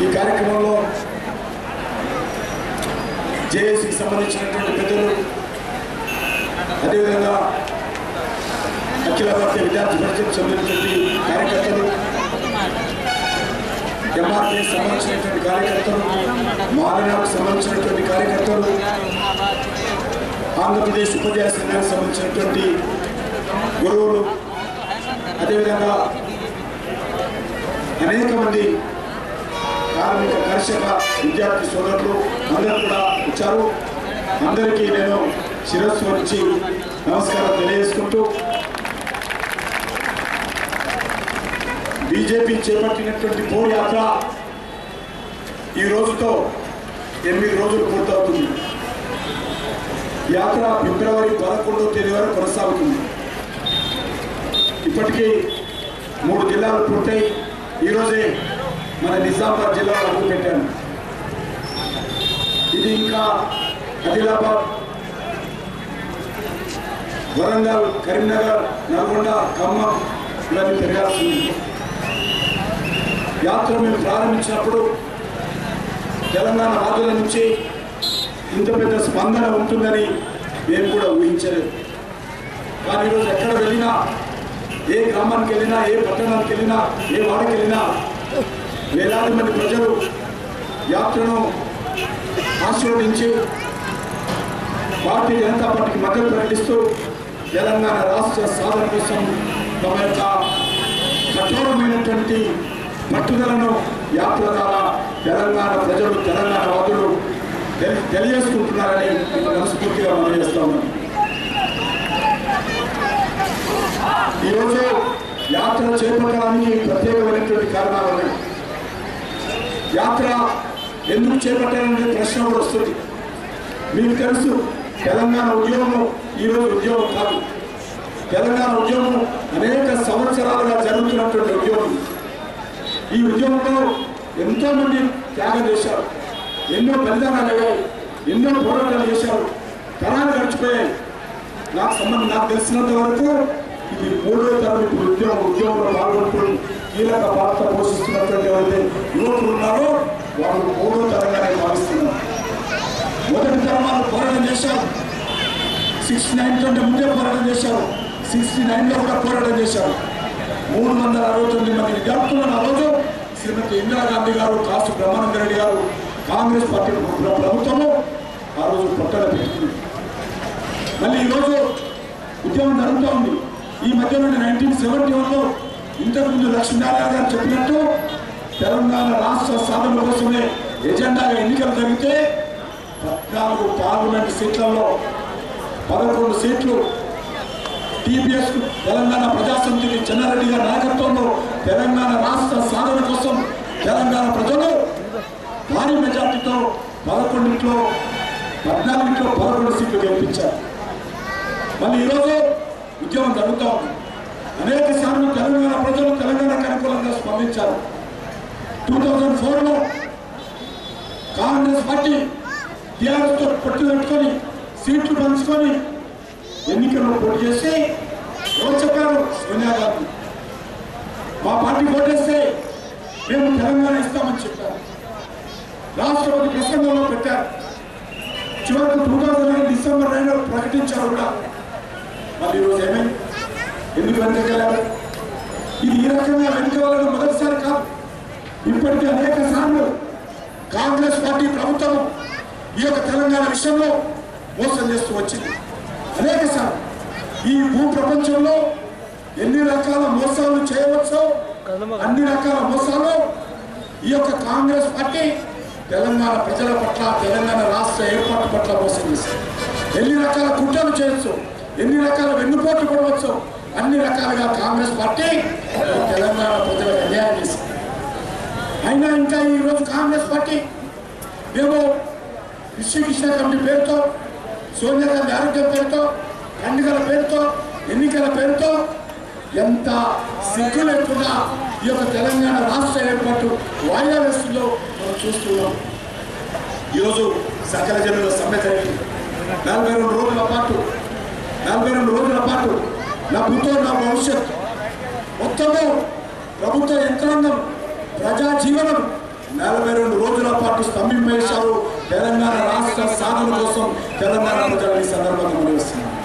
ఈ కార్యక్రమంలో జేఏసీకి సంబంధించినటువంటి పెద్దలు, అదేవిధంగా అఖిల భారతీయ విద్యార్థి పరిషత్ సంబంధించినటువంటి కార్యకర్తలు, ఎంఆర్పీకి సంబంధించినటువంటి కార్యకర్తలు, మాలనాకు సంబంధించినటువంటి కార్యకర్తలు, ఆంధ్రప్రదేశ్ ఉపాధ్యాయ సంఘానికి సంబంధించినటువంటి గురువులు, అదేవిధంగా అనేక మంది కార్మిక కర్షక విద్యార్థి సోదరులు అందరూ కూడా వచ్చారు. అందరికీ నేను శిరస్సు వచ్చి నమస్కారం తెలియజేసుకుంటూ, బీజేపీ చేపట్టినటువంటి పో యాత్ర ఈ రోజుతో 8 రోజులు పూర్తవుతుంది. యాత్ర ఫిబ్రవరి 11వ తేదీ వరకు కొనసాగుతుంది. ఇప్పటికీ 3 జిల్లాలు పూర్తయి ఈరోజే మన నిజామాబాద్ జిల్లాలో అడుగుపెట్టాను. ఇది ఇంకా ఆదిలాబాద్, వరంగల్, కరీంనగర్, నల్గొండ, ఖమ్మం ఇవన్నీ తిరగాల్సింది. యాత్ర మేము ప్రారంభించినప్పుడు తెలంగాణ రాజుల నుంచి ఇంత పెద్ద స్పందన ఉంటుందని మేము కూడా ఊహించలేదు. కానీ ఈరోజు ఎక్కడ వెళ్ళినా, ఏ గ్రామానికి వెళ్ళినా, ఏ పట్టణానికి వెళ్ళినా, ఏ వాడకి వెళ్ళినా వేలాది మంది ప్రజలు యాత్రను ఆశీర్వదించి భారతీయ జనతా పార్టీకి మద్దతు ప్రకటిస్తూ తెలంగాణ రాష్ట్ర సాధన కోసం తమ యొక్క కఠోరమైనటువంటి పట్టుదలను యాత్ర ద్వారా తెలంగాణ ప్రజలు, తెలంగాణ వాదులు తెలియజేసుకుంటున్నారని మనస్ఫూర్తిగా మనం చేస్తా ఉన్నాం. ఈరోజు యాత్ర చేపట్టడానికి ప్రత్యేకమైనటువంటి కారణాలు ఉన్నాయి. యాత్ర ఎందుకు చేపట్టాలనే ప్రశ్న కూడా వస్తుంది. మీకు తెలుసు, తెలంగాణ ఉద్యమం ఈరోజు ఉద్యమం కాదు. తెలంగాణ ఉద్యమం అనేక సంవత్సరాలుగా జరుగుతున్నటువంటి ఉద్యమం. ఈ ఉద్యమంలో ఎంతోమంది త్యాగం చేశారు, ఎన్నో బలిదానాలు అయ్యాయి, ఎన్నో పోరాటాలు చేశారు, తరాలు గడిచిపోయాయి. నాకు తెలిసినంత వరకు ఇది 3వ తరం ఇప్పుడు ఉద్యమంలో పాల్గొంటూ కీలక పాత్ర పోషిస్తున్నటువంటి ఎవరైతే యువకులు ఉన్నారో వాళ్ళు 3వ తరంగానే భావిస్తున్నారు. మొదటి తరం వాళ్ళు పోరాటం చేశారు, 69 కంటే ముందే పోరాటం చేశారు, 69లో కూడా పోరాటం చేశారు. 369 మంది విద్యార్థులను ఆ రోజు శ్రీమతి ఇందిరాగాంధీ గారు, కాసు బ్రహ్మానంద రెడ్డి గారు, కాంగ్రెస్ పార్టీ ప్రభుత్వము ఆ రోజు పట్టణ పెట్టింది. మళ్ళీ ఈరోజు ఉద్యమం జరుగుతూ ఉంది. ఈ మధ్యలో 1971లో ఇంతకుముందు లక్ష్మీనారాయణ గారు చెప్పినట్టు తెలంగాణ రాష్ట్ర సాధన కోసమే ఎజెండాగా ఎన్నికలు జరిగితే 14 పార్లమెంట్ సీట్లలో 11 సీట్లు టీపీఎస్ తెలంగాణ ప్రజాసమితికి చెన్నారెడ్డి గారి నాయకత్వంలో తెలంగాణ రాష్ట్ర సాధన కోసం తెలంగాణ ప్రజలు భారీ మెజార్టీతో 14 సీట్లు గెలిపించారు. మళ్ళీ ఈరోజు ఉద్యమం జరుగుతూ ఉంది. అనేక సార్లు తెలంగాణ ప్రజలు తెలంగాణకు అనుకూలంగా స్పందించారు. 2004లో కాంగ్రెస్ పార్టీ టీఆర్ఎస్తో పొట్టు పెట్టుకొని సీట్లు పంచుకొని ఎన్నికల్లో పోటీ చేసి ఎవరు చెప్పారు? సోనియా గాంధీ. మా పార్టీ ఓటేస్తే మేము తెలంగాణ ఇస్తామని చెప్పారు. రాష్ట్రపతి ప్రసంగంలో పెట్టారు. చివరికి 2009 డిసెంబర్ 9 ప్రకటించారు కూడా. మళ్ళీ ఈరోజు ఏమైంది? ఎందుకు వెనుకగలారు? ఇది ఈ రకంగా వెనుక వెళ్ళడం మొదటిసారి కాదు. ఇప్పటికీ అనేక సార్లు కాంగ్రెస్ పార్టీ ప్రభుత్వం ఈ యొక్క తెలంగాణ విషయంలో మోసం చేస్తూ వచ్చింది. అనేక సార్లు ఈ భూ ప్రపంచంలో ఎన్ని రకాల మోసాలు చేయవచ్చో అన్ని రకాల మోసాలు ఈ యొక్క కాంగ్రెస్ పార్టీ తెలంగాణ ప్రజల పట్ల, తెలంగాణ రాష్ట్ర ఏర్పాటు పట్ల మోసం చేస్తుంది. ఎన్ని రకాల కుట్రలు చేయొచ్చు, ఎన్ని రకాల వెన్నుపోట్లు పడవచ్చు, అన్ని రకాలుగా కాంగ్రెస్ పార్టీ తెలంగాణ ప్రజలకు అన్యాయం చేసింది. అయినా ఇంకా ఈరోజు కాంగ్రెస్ పార్టీ మేము విశ్వకృష్ణ కమిటీ పేరుతో, సోనియా గాంధీ ఆరోగ్యం పేరుతో, పండుగల పేరుతో, ఎన్నికల పేరుతో ఎంత సిగ్గు లేకుండా ఈ యొక్క తెలంగాణ రాష్ట్ర ఏర్పాటు వాయిదా వేస్తుందో మనం చూస్తున్నాం. ఈరోజు సకల జనుల సమ్మె జరిగింది. 42 రోజుల పాటు నా భూతో నా భవిష్యత్ మొత్తము ప్రభుత్వ యంత్రాంగం, ప్రజా జీవనం 42 రోజుల పాటు స్తంభింపేశారు తెలంగాణ రాష్ట్ర సాధన కోసం తెలంగాణ ప్రజలు ఈ సందర్భంగా వస్తున్నారు.